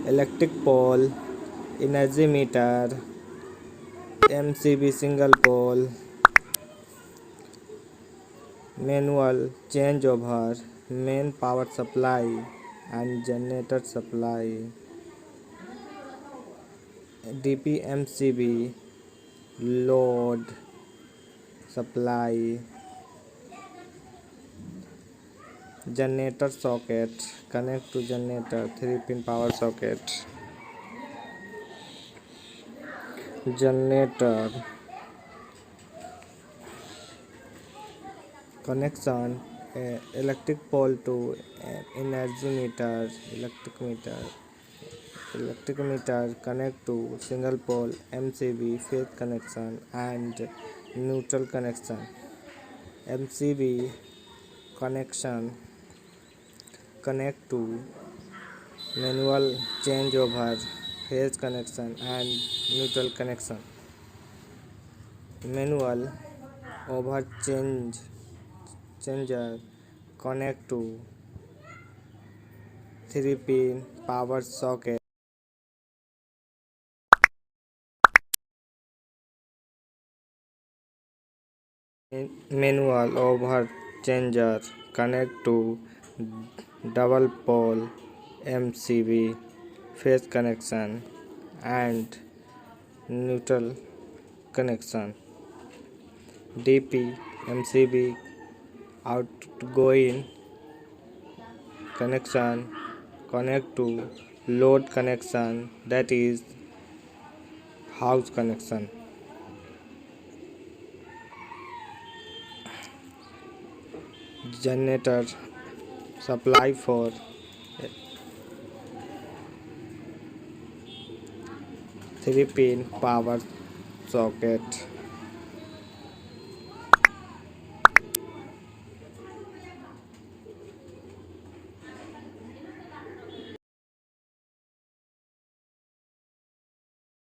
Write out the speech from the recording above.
electric pole, energy meter, MCB single pole, manual changeover, main power supply and generator supply, DPMCB, load supply, generator socket, connect to generator 3-pin power socket, generator connection, electric pole to energy meter, electric meter connect to single pole MCB phase connection and neutral connection. MCB connection connect to manual changeover phase connection and neutral connection. Manual over changer connect to 3-pin power socket. Manual over changer connect to double pole MCB phase connection and neutral connection. DP MCB outgoing connection connect to load connection, that is house connection. Generator supply for 3-pin power socket.